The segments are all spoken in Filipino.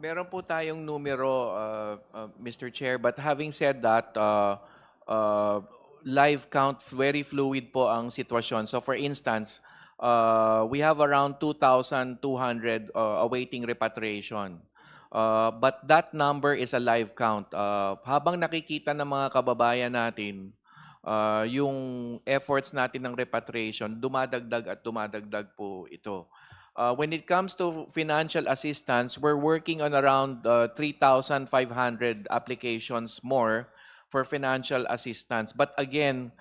Meron po tayong numero, Mr. Chair, but having said that, uh, live count, very fluid po ang sitwasyon. So for instance, we have around 2,200 awaiting repatriation. But that number is a live count. Habang nakikita ng mga kababayan natin, yung efforts natin ng repatriation, dumadagdag at dumadagdag po ito. When it comes to financial assistance, we're working on around 3,500 applications more for financial assistance. But again,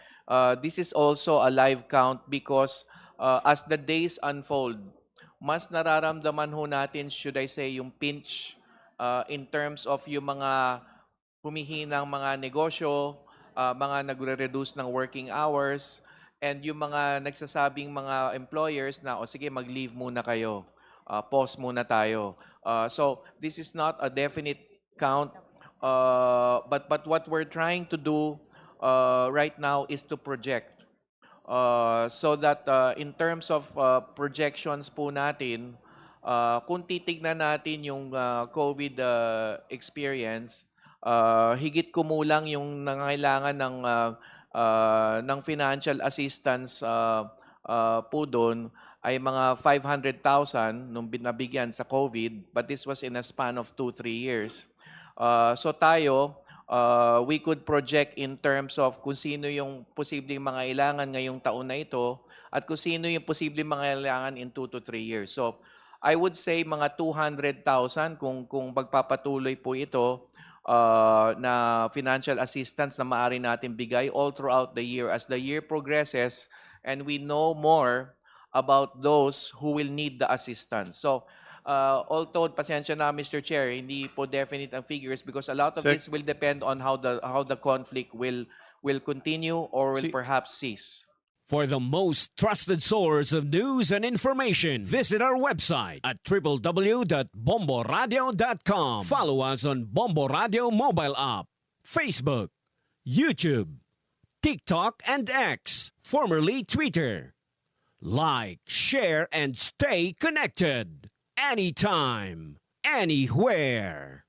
this is also a live count because as the days unfold, mas nararamdaman ho natin, should I say, yung pinch in terms of yung mga humihinang mga negosyo, mga nagre-reduce ng working hours, and yung mga nagsasabing mga employers na, o sige, mag-leave muna kayo, pause muna tayo. So this is not a definite count, but what we're trying to do right now is to project. So that in terms of projections po natin, kung titignan natin yung COVID experience, higit kumulang yung nangangailangan ng financial assistance po doon ay mga 500,000 nung binabigyan sa COVID, but this was in a span of 2-3 years. So tayo, we could project in terms of kung sino yung posibleng mga ilangan ngayong taon na ito at kung sino yung posibleng mga ilangan in 2 to 3 years. So I would say mga 200,000 kung pagpapatuloy po ito na financial assistance na maaari natin bigay all throughout the year. As the year progresses and we know more about those who will need the assistance. So, although, pasensya na Mr. Chair, hindi po definite ang figures because a lot of Sir- this will depend on how the conflict will continue or will Si- perhaps cease. For the most trusted source of news and information, visit our website at www.bomboradio.com. Follow us on Bombo Radio mobile app, Facebook, YouTube, TikTok, and X, formerly Twitter. Like, share, and stay connected. Anytime, anywhere.